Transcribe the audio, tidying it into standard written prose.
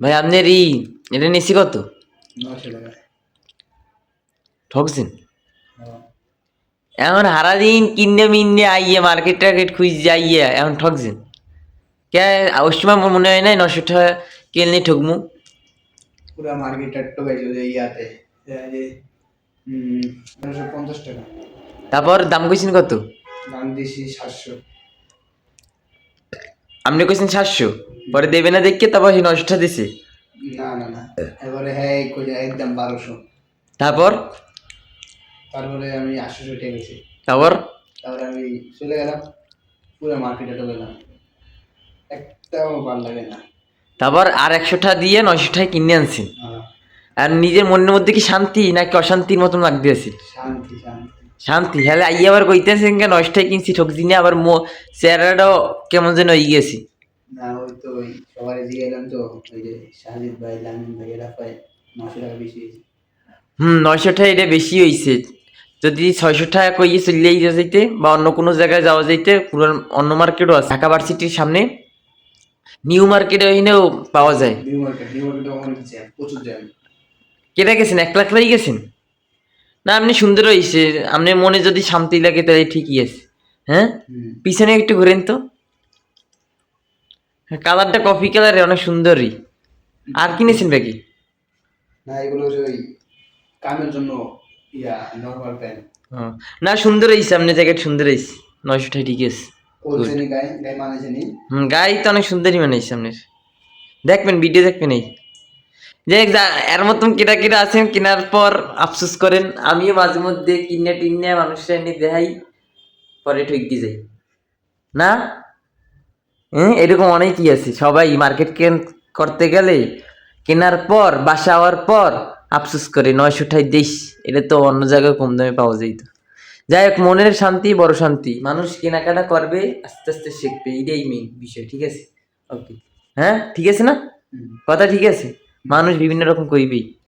ভাই আপনার এটা নিচ্ছি কত? 900 টাকা। ঠকছেন? হ্যাঁ। এখন সারাদিন কিনে মিনে আইয়ে মার্কেট টার্কেট খুঁজ যাইয়ে এখন ঠকছেন কে? ওই সময় আমার মনে হয় নাই 900 টাকা কিনলে ঠকমু। পুরা মার্কেটটা টোকাইছিল যে ইয়াতে যে 950 টাকা। তারপর দাম কইছেন কত? দাম দিছি 700। আপনি কইছেন 700, পরে দেবে না দেখে তারপর 900 টাকা দিছে। না না না, এবারে হ্যাঁ কই একদম 1200। তারপর তারপরে আমি 800 টাকা গেছি। তারপর তারপরে আমি চলে গেলাম, পুরো মার্কেটে টোকাইলাম, একটাও ভালো লাগে না। তারপর আর 100 টাকা দিয়ে 900 টাকা কিনে আনছেন। হ্যাঁ, আর নিজের মনের মধ্যে কি শান্তি নাকি অশান্তির মতন লাগতে আছে? শান্তি শান্তি। শান্তি হলে আইয়া আবার কইতেছেন কেন 900 টাকা কিনছি ঠকছি না, আবার চেহারাটাও কেমন যেন হয়ে গেছি। না ওই তো ওই সবাই জিগাইলাম তো, ওই যে শাহিদ ভাই লামিন ভাই এরা পায় 900 টাকা বেশি হয়েছে। 900 টাকা এটা বেশি হইছে। যদি 600 টাকা কইয়ে চললেই যাইতে বা অন্য কোনো জায়গায় যাওয়া যাইতে, পুরো অন্য মার্কেটও আছে ঢাকা ভার্সিটির সামনে নিউ মার্কেটে ওইখানেও পাওয়া যায়। নিউ মার্কেটে অনেক জ্যাম, প্রচুর জ্যাম। কেটে গেছেন 1 লাখ গেছেন? না আপনি সুন্দর হইছে, আপনার মনে যদি শান্তি লাগে তাহলে ঠিকই আছে। হ্যাঁ, পিছনে একটু ঘুরেন তো, কালারটা কফি কালারে অনেক সুন্দরই। আর কিনেছেন বাকি? না এগুলো যে ওই কামের জন্য ইয়া নরমাল প্যান্ট। না সুন্দর হইছে, আপনার জ্যাকেট সুন্দর হইছে। 900 টাকা ঠিক আছে। ওলসেনি গায়ে গায়ে মানেছেনি। গাই তো অনেক সুন্দরই বানাইছে আপনার। দেখবেন ভিডিও দেখবেন এই যে এর মতন কেটা কেটা আছেন, কেনার পর আফসোস করেন। আমিও মাঝে মধ্যে কিনে টিনে মানুষের এনে দেখাই, পরে ঠকি যাই না। এরকম অনেকই আছে, সবাই মার্কেট করতে গেলে কেনার পর বাসা হওয়ার পর আফসোস করে 900 টাকায় দিস, এটা তো অন্য জায়গায় কম দামে পাওয়া যেত। যাই হোক, মনের শান্তি বড় শান্তি। মানুষ কেনাকাটা করবে, আস্তে আস্তে শিখবে, এটাই মেইন বিষয়। ঠিক আছে? ওকে, হ্যাঁ ঠিক আছে না? কথা ঠিক আছে। মানুষ বিভিন্ন রকম কইবেই।